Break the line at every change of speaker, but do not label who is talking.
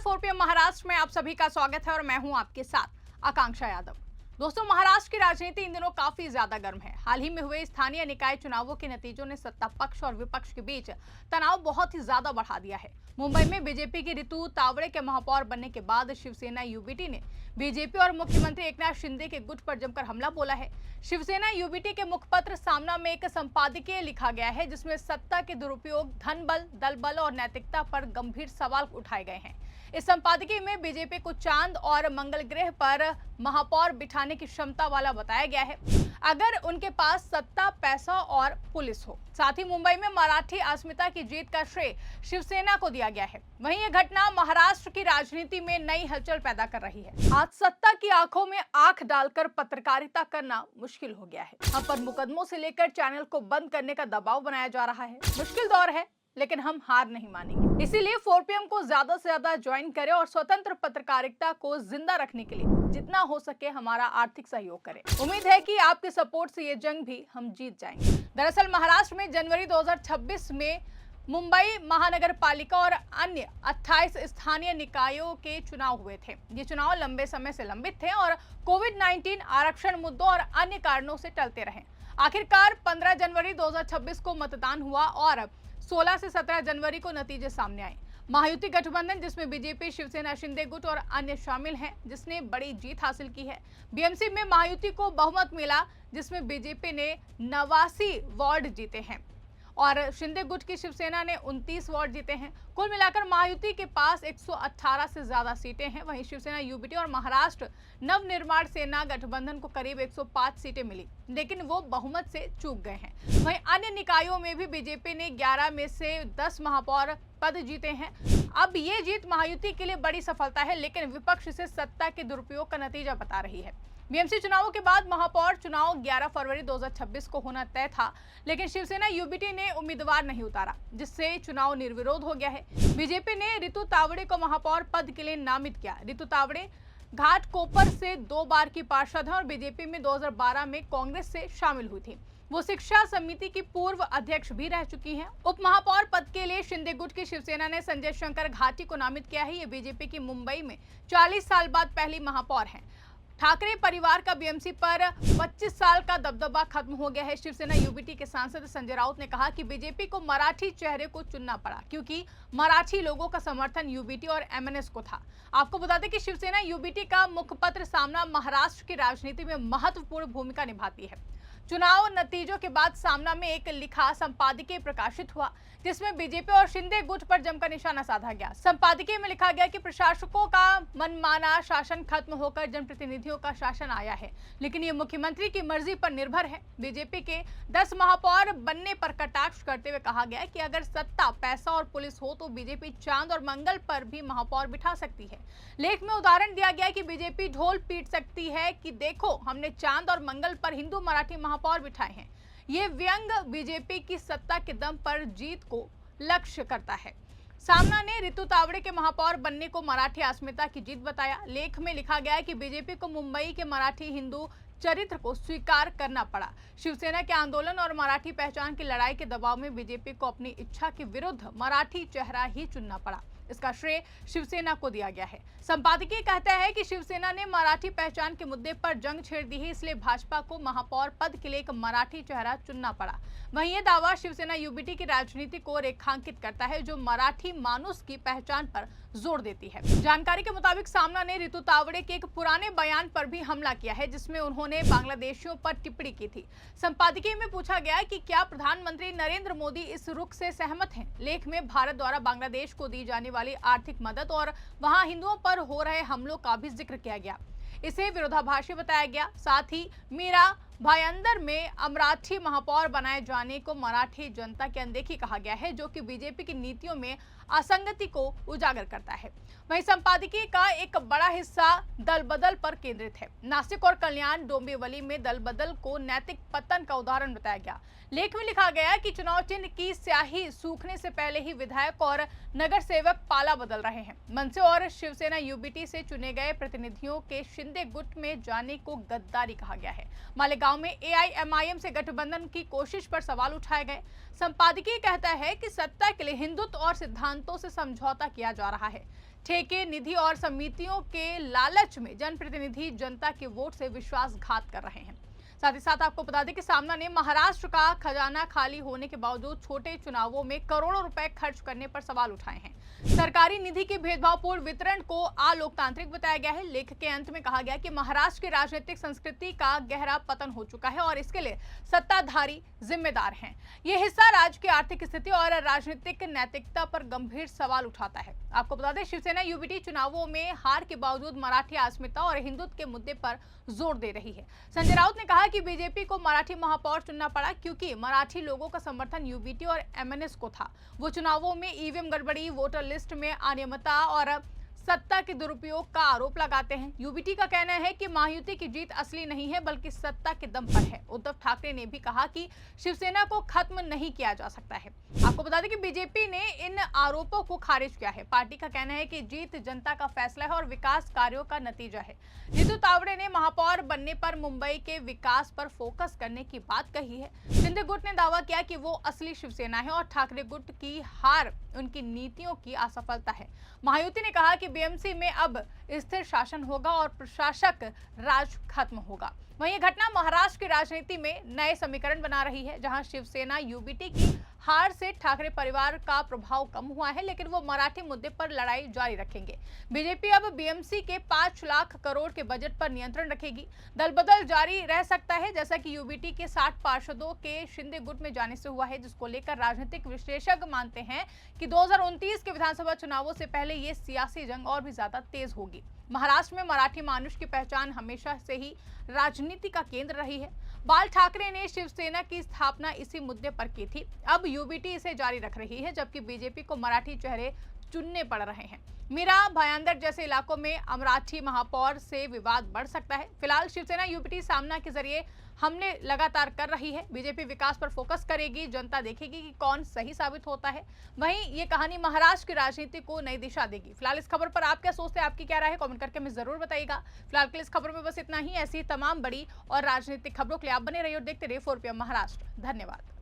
4PM Maharashtra में आप सभी का स्वागत है और मैं हूं आपके साथ आकांक्षा यादव। दोस्तों, महाराष्ट्र की राजनीति इन दिनों काफी ज्यादा गर्म है। हाल ही में हुए स्थानीय निकाय चुनावों के नतीजों ने सत्ता पक्ष और विपक्ष के बीच तनाव बहुत ही ज्यादा बढ़ा दिया है। मुंबई में बीजेपी की रितु तावड़े के महापौर बनने के बाद शिवसेना यूबीटी ने बीजेपी और मुख्यमंत्री एकनाथ शिंदे के गुट पर जमकर हमला बोला है। शिवसेना यूबीटी के मुखपत्र सामना में एक संपादकीय लिखा गया है जिसमें सत्ता के दुरुपयोग, धन बल, दल बल और नैतिकता पर गंभीर सवाल उठाए गए हैं। इस संपादकीय में बीजेपी को चांद और मंगल ग्रह पर महापौर बिठाने की क्षमता वाला बताया गया है, अगर उनके पास सत्ता, पैसा और पुलिस हो। साथ ही मुंबई में मराठी अस्मिता की जीत का श्रेय शिवसेना को दिया गया है। वहीं यह घटना महाराष्ट्र की राजनीति में नई हलचल पैदा कर रही है। आज सत्ता की आंखों में आंख डालकर पत्रकारिता करना मुश्किल हो गया है। हम पर मुकदमों से लेकर चैनल को बंद करने का दबाव बनाया जा रहा है। मुश्किल दौर है, लेकिन हम हार नहीं मानेंगे। इसीलिए 4PM को ज्यादा से ज्यादा ज्वाइन करें और स्वतंत्र पत्रकारिता को जिंदा रखने के लिए जितना हो सके हमारा आर्थिक सहयोग करें। उम्मीद है कि आपके सपोर्ट से ये जंग भी हम जीत जाएंगे। दरअसल महाराष्ट्र में जनवरी 2026 में मुंबई महानगर पालिका और अन्य 28 स्थानीय निकायों के चुनाव हुए थे। ये चुनाव लंबे समय से लंबित थे और कोविड-19, आरक्षण मुद्दों और अन्य कारणों से टलते रहे। आखिरकार 15 जनवरी 2026 को मतदान हुआ और 16 से 17 जनवरी को नतीजे सामने आए। महायुति गठबंधन, जिसमें बीजेपी, शिवसेना, शिंदे गुट और अन्य शामिल हैं, जिसने बड़ी जीत हासिल की है। बीएमसी में महायुति को बहुमत मिला, जिसमें बीजेपी ने 89 वार्ड जीते हैं और शिंदे गुट की शिवसेना ने 29 वार्ड जीते हैं। कुल मिलाकर महायुति के पास 118 से ज्यादा सीटें हैं। वहीं शिवसेना यूबीटी और महाराष्ट्र नवनिर्माण सेना गठबंधन को करीब 105 सीटें मिली, लेकिन वो बहुमत से चूक गए हैं। वहीं अन्य निकायों में भी बीजेपी ने 11 में से 10 महापौर पद जीते हैं। अब ये जीत महायुति के लिए बड़ी सफलता है, लेकिन विपक्ष इसे सत्ता के दुरुपयोग का नतीजा बता रही है। बीएमसी चुनावों के बाद महापौर चुनाव 11 फरवरी 2026 को होना तय था, लेकिन शिवसेना यूबीटी ने उम्मीदवार नहीं उतारा, जिससे चुनाव निर्विरोध हो गया है। बीजेपी ने रितु तावड़े को महापौर पद के लिए नामित किया। रितु तावड़े घाटकोपर से 2 बार की पार्षद हैं और बीजेपी में 2012 में कांग्रेस से शामिल हुई थी। वो शिक्षा समिति की पूर्व अध्यक्ष भी रह चुकी हैं। उप महापौर पद के लिए शिंदे गुट की शिवसेना ने संजय शंकर घाटी को नामित किया है। ये बीजेपी की मुंबई में 40 साल बाद पहली महापौर हैं। ठाकरे परिवार का बीएमसी पर 25 साल का दबदबा खत्म हो गया है। शिवसेना यूबीटी के सांसद संजय राउत ने कहा कि बीजेपी को मराठी चेहरे को चुनना पड़ा, क्योंकि मराठी लोगों का समर्थन यूबीटी और एमएनएस को था। आपको बता दें कि शिवसेना यूबीटी का मुखपत्र सामना महाराष्ट्र की राजनीति में महत्वपूर्ण भूमिका निभाती है। चुनाव नतीजों के बाद सामना में एक लिखा संपादकीय प्रकाशित हुआ, जिसमें बीजेपी और शिंदे गुट पर जमकर निशाना साधा गया। संपादकीय में लिखा गया कि प्रशासकों का मनमाना शासन खत्म होकर जनप्रतिनिधियों का शासन आया है, लेकिन ये मुख्यमंत्री की मर्जी पर निर्भर है। बीजेपी के 10 महापौर बनने पर कटाक्ष करते हुए कहा गया कि अगर सत्ता, पैसा और पुलिस हो तो बीजेपी चांद और मंगल पर भी महापौर बिठा सकती है। लेख में उदाहरण दिया गया कि बीजेपी ढोल पीट सकती है कि देखो, हमने चांद और मंगल पर हिंदू मराठी महापौर बिठाए हैं। ये व्यंग बीजेपी की सत्ता के दम पर जीत को लक्ष्य करता है। सामना ने रितु तावड़े के महापौर बनने को मराठी अस्मिता की जीत बताया। लेख में लिखा गया है कि बीजेपी को मुंबई के मराठी हिंदू चरित्र को स्वीकार करना पड़ा। शिवसेना के आंदोलन और मराठी पहचान की लड़ाई के दबाव में बीजेपी को अपनी इच्छा के विरुद्ध मराठी चेहरा ही चुनना पड़ा। इसका श्रेय शिवसेना को दिया गया है। संपादकीय कहता है कि शिवसेना ने मराठी पहचान के मुद्दे पर जंग छेड़ दी है, इसलिए भाजपा को महापौर पद के लिए एक मराठी चेहरा चुनना पड़ा। वहीं यह दावा शिवसेना यूबीटी की राजनीति को रेखांकित करता है, जो मराठी मानुस की पहचान पर जोर देती है। जानकारी के मुताबिक सामना ने रितु तावड़े के एक पुराने बयान पर भी हमला किया है, जिसमें उन्होंने बांग्लादेशियों पर टिप्पणी की थी। संपादकीय में पूछा गया कि क्या प्रधानमंत्री नरेंद्र मोदी इस रुख से सहमत हैं। लेख में भारत द्वारा बांग्लादेश को दी जाने वाली आर्थिक मदद और वहां हिंदुओं पर हो रहे हमलों का भी जिक्र किया गया। इसे विरोधाभासी बताया गया। साथ ही मीरा भाईंदर में अमराठी महापौर बनाए जाने को मराठी जनता की अनदेखी कहा गया है, जो कि बीजेपी की नीतियों में असंगति को उजागर करता है। वहीं संपादकीय का एक बड़ा हिस्सा दल बदल पर केंद्रित है। नासिक और कल्याण डोंबिवली में दल बदल को नैतिक पतन का उदाहरण बताया गया। लेख में लिखा गया कि चुनाव चिन्ह की स्याही सूखने से पहले ही विधायक और नगर सेवक पाला बदल रहे हैं। मनसे और शिवसेना यूबीटी से चुने गए प्रतिनिधियों के शिंदे गुट में जाने को गद्दारी कहा गया है। मालेगांव गांव में एआईएमआईएम से गठबंधन की कोशिश पर सवाल उठाए गए। संपादकीय कहता है कि सत्ता के लिए हिंदुत्व और सिद्धांतों से समझौता किया जा रहा है। ठेके, निधि और समितियों के लालच में जनप्रतिनिधि जनता के वोट से विश्वासघात कर रहे हैं। साथ ही साथ आपको बता दें कि सामना ने महाराष्ट्र का खजाना खाली होने के बावजूद छोटे चुनावों में करोड़ों रुपए खर्च करने पर सवाल उठाए हैं। सरकारी निधि के भेदभावपूर्ण वितरण को अलोकतांत्रिक बताया गया है। लेख के अंत में कहा गया कि महाराष्ट्र की राजनीतिक संस्कृति का गहरा पतन हो चुका है और इसके लिए सत्ताधारी जिम्मेदार हैं। ये हिस्सा राज्य की आर्थिक स्थिति और राजनीतिक नैतिकता पर गंभीर सवाल उठाता है। आपको बता दें, शिवसेना यूबीटी चुनावों में हार के बावजूद मराठी अस्मिता और हिंदुत्व के मुद्दे पर जोर दे रही है। संजय राउत ने कहा कि बीजेपी को मराठी महापौर चुनना पड़ा क्योंकि मराठी लोगों का समर्थन यूबीटी और एमएनएस को था। वो चुनावों में ईवीएम गड़बड़ी, वोटर लिस्ट में अनियमितता और सत्ता के दुरुपयोग का आरोप लगाते हैं। यूबीटी का कहना है कि महायुति की जीत असली नहीं है बल्कि सत्ता के दम पर है। उद्धव ठाकरे ने भी कहा कि शिवसेना को खत्म नहीं किया जा सकता है। आपको बता दें कि बीजेपी ने इन आरोपों को खारिज किया है। पार्टी का कहना है कि जीत जनता का फैसला है और विकास कार्यों का नतीजा है। नीतू तावड़े ने महापौर बनने पर मुंबई के विकास पर फोकस करने की बात कही है। शिंदे गुट ने दावा किया कि वो असली शिवसेना है और ठाकरे गुट की हार उनकी नीतियों की असफलता है। महायुति ने कहा कि बीएमसी में अब स्थिर शासन होगा और प्रशासक राज खत्म होगा। वहीं यह घटना महाराष्ट्र की राजनीति में नए समीकरण बना रही है, जहां शिवसेना यूबीटी की हार से ठाकरे परिवार का प्रभाव कम हुआ है, लेकिन वो मराठी मुद्दे पर लड़ाई जारी रखेंगे। बीजेपी अब बीएमसी के 5 लाख करोड़ के बजट पर नियंत्रण रखेगी। दल बदल जारी रह सकता है, जैसा कि यूबीटी के 60 पार्षदों के शिंदे गुट में जाने से हुआ है, जिसको लेकर राजनीतिक विशेषज्ञ मानते हैं कि 2029 के विधानसभा चुनावों से पहले ये सियासी जंग और भी ज्यादा तेज होगी। महाराष्ट्र में मराठी मानुष की पहचान हमेशा से ही राजनीति का केंद्र रही है। बाल ठाकरे ने शिवसेना की स्थापना इसी मुद्दे पर की थी। अब यूबीटी इसे जारी रख रही है, जबकि बीजेपी को मराठी चेहरे चुनने पड़ रहे हैं। मीरा, भायंदर जैसे इलाकों में अमराठी महापौर से विवाद बढ़ सकता है। फिलहाल शिवसेना यूबीटी सामना के जरिए हमले लगातार कर रही है। बीजेपी विकास पर फोकस करेगी, जनता देखेगी कि कौन सही साबित होता है। वहीं ये कहानी महाराष्ट्र की राजनीति को नई दिशा देगी। फिलहाल इस खबर पर आप क्या सोचते हैं, आपकी क्या राय है, कमेंट करके हमें जरूर बताइएगा। फिलहाल के लिए इस खबर में बस इतना ही। ऐसी तमाम बड़ी और राजनीतिक खबरों के लिए आप बने रहिए और देखते रहिए 4PM महाराष्ट्र। धन्यवाद।